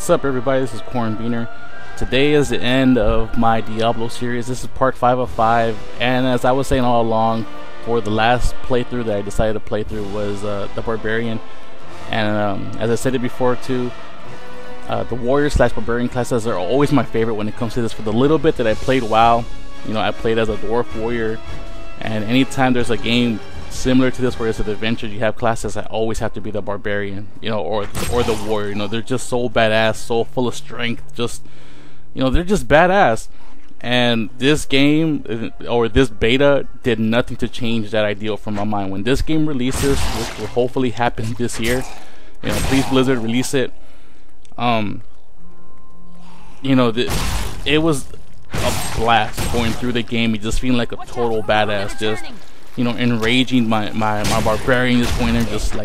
What's up, everybody? This is Corn Beaner. Today is the end of my Diablo series. This is part 5 of 5, and as I was saying all along, for the last playthrough that I decided to play through was the Barbarian. And as I said it before too, the warrior / barbarian classes are always my favorite when it comes to this. For the little bit that I played WoW, you know, I played as a dwarf warrior, and anytime there's a game similar to this where it's an adventure, you have classes, I always have to be the barbarian, you know, or the warrior. You know, they're just so badass, so full of strength, just, you know, they're just badass. And this game, or this beta, did nothing to change that ideal from my mind. When this game releases, which will hopefully happen this year, you know, please Blizzard, release it. You know, it was a blast going through the game, just feeling like a total badass, just, you know, enraging my barbarian, just going there, just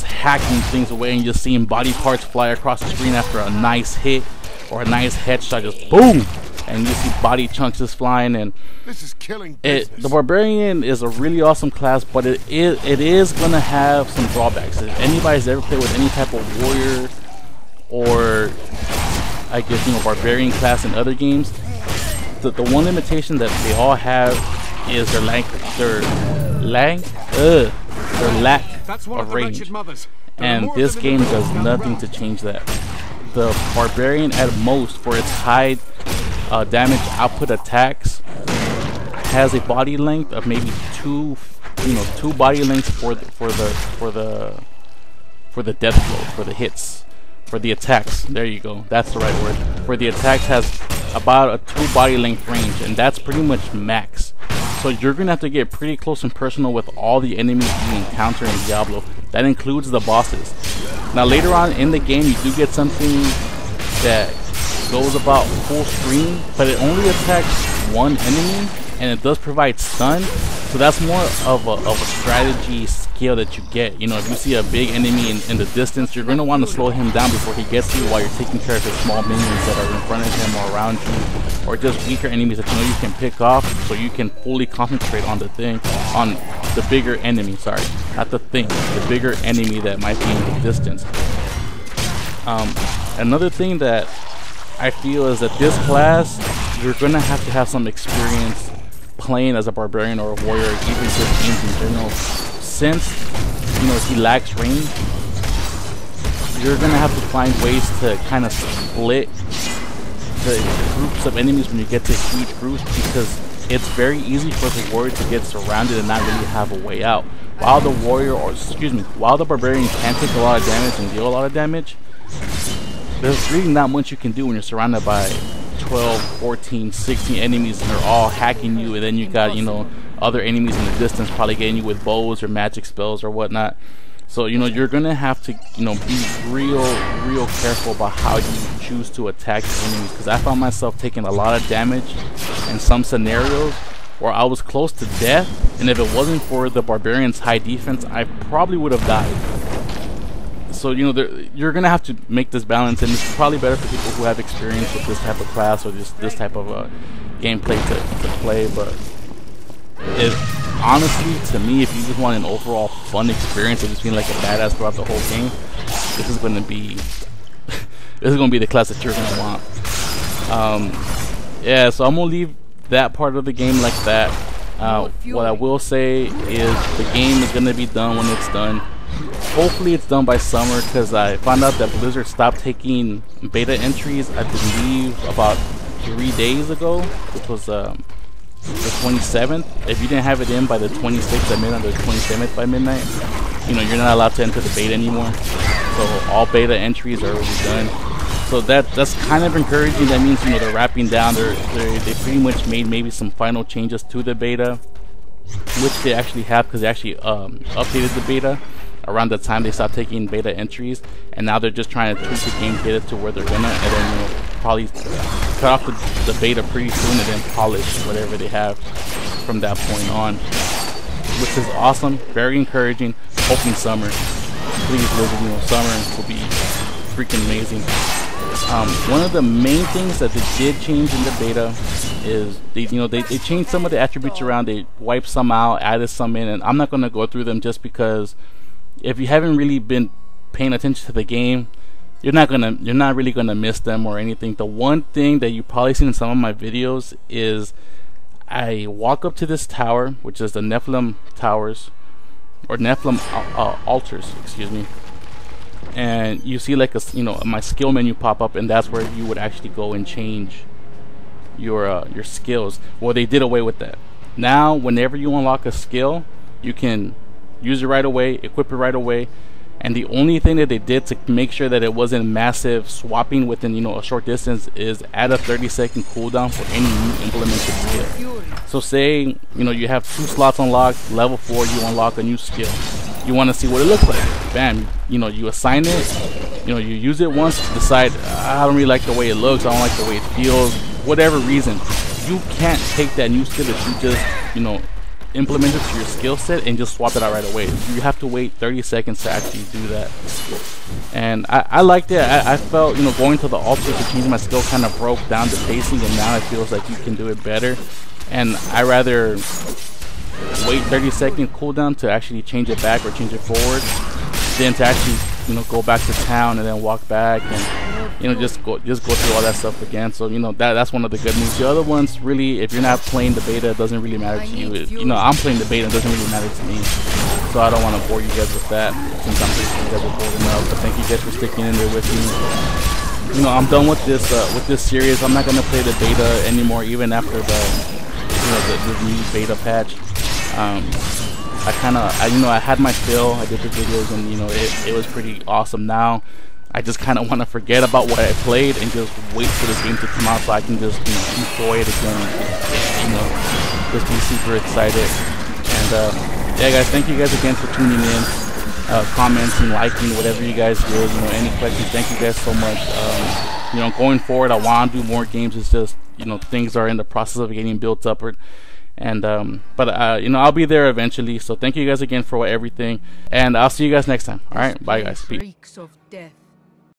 hacking things away, and just seeing body parts fly across the screen after a nice hit or a nice headshot, just boom, and you see body chunks just flying. And this is killing business. The barbarian is a really awesome class, but it is gonna have some drawbacks. If anybody's ever played with any type of warrior or, I guess, you know, barbarian class in other games, the one limitation that they all have is their lack of range, and this game does nothing to change that. The barbarian, at most, for its high damage output attacks, has a body length of maybe two body lengths for the death blow, for the hits, for the attacks. There you go, that's the right word. For the attacks, has about a 2 body length range, and that's pretty much max. So you're gonna have to get pretty close and personal with all the enemies you encounter in Diablo. That includes the bosses. Now later on in the game, you do get something that goes about full screen, but it only attacks one enemy, and it does provide stun. So that's more of a strategy skill that you get. You know, if you see a big enemy in the distance, you're going to want to slow him down before he gets to you, while you're taking care of the small minions that are in front of him or around you, or just weaker enemies that you know you can pick off, so you can fully concentrate on the bigger enemy. Sorry, not the thing, the bigger enemy that might be in the distance. Another thing that I feel is that this class, you're going to have some experience playing as a barbarian or a warrior, even just games in general. Since, you know, he lacks range, you're gonna have to find ways to kind of split the groups of enemies when you get to huge groups, because it's very easy for the warrior to get surrounded and not really have a way out. While the while the barbarian can take a lot of damage and deal a lot of damage, there's really not much you can do when you're surrounded by 12, 14, 16 enemies, and they're all hacking you, and then you got, you know, other enemies in the distance probably getting you with bows or magic spells or whatnot. So, you know, you're gonna have to, you know, be real careful about how you choose to attack the enemies, because I found myself taking a lot of damage in some scenarios where I was close to death, and if it wasn't for the barbarian's high defense, I probably would have died. So, you know, you're gonna have to make this balance, and it's probably better for people who have experience with this type of class or this type of gameplay to play. But honestly, to me, if you just want an overall fun experience of just being like a badass throughout the whole game, this is gonna be the class that you're gonna want. Yeah, so I'm gonna leave that part of the game like that. What I will say is the game is gonna be done when it's done. Hopefully it's done by summer, because I found out that Blizzard stopped taking beta entries, I believe, about 3 days ago, which was the 27th. If you didn't have it in by the 26th at midnight or the 27th by midnight, you know, you're not allowed to enter the beta anymore. So all beta entries are already done. So that's kind of encouraging. That means, you know, they're wrapping down. They pretty much made maybe some final changes to the beta, which they actually have, because they actually updated the beta around the time they stopped taking beta entries, and now they're just trying to tweak the game beta to where they're gonna, and then, you know, probably cut off the beta pretty soon, and then polish whatever they have from that point on, which is awesome, very encouraging. Hoping summer, please, Blizzard, you know, summer will be freaking amazing. One of the main things that they did change in the beta is they changed some of the attributes around. They wiped some out, added some in, and I'm not going to go through them just because if you haven't really been paying attention to the game, you're not really gonna miss them or anything. The one thing that you probably seen in some of my videos is I walk up to this tower, which is the Nephilim towers, or Nephilim altars, excuse me, and you see like my skill menu pop up, and that's where you would actually go and change your skills. Well, they did away with that. Now whenever you unlock a skill, you can use it right away, equip it right away, and the only thing that they did to make sure that it wasn't massive swapping within a short distance is add a 30-second cooldown for any new implemented skill. So say you have 2 slots unlocked, level 4, you unlock a new skill, you want to see what it looks like, bam, you assign it, you use it once, decide I don't really like the way it looks, I don't like the way it feels, whatever reason, you can't take that new skill that you just implement it to your skill set and just swap it out right away. You have to wait 30 seconds to actually do that. And I liked it. I felt going to the altar to change my skill kind of broke down the pacing, and now it feels like you can do it better. And I rather wait 30-second cooldown to actually change it back or change it forward than to actually go back to town and then walk back and just go through all that stuff again. So that's one of the good news. The other ones, really, if you're not playing the beta, it doesn't really matter to you. I'm playing the beta, it doesn't really matter to me, so I don't want to bore you guys with that, since I'm pretty sure you guys are bored enough. But thank you guys for sticking in there with me. I'm done with this series. I'm not gonna play the beta anymore, even after the new beta patch. I had my fill. I did the videos, and it was pretty awesome. Now I just kind of want to forget about what I played and just wait for this game to come out so I can just enjoy it again, just be super excited. And yeah, guys, thank you guys again for tuning in, commenting, liking, whatever you guys did. Any questions, thank you guys so much. Going forward, I want to do more games. It's just things are in the process of getting built up, and but I'll be there eventually. So thank you guys again for everything, and I'll see you guys next time. All right, bye guys. Peace.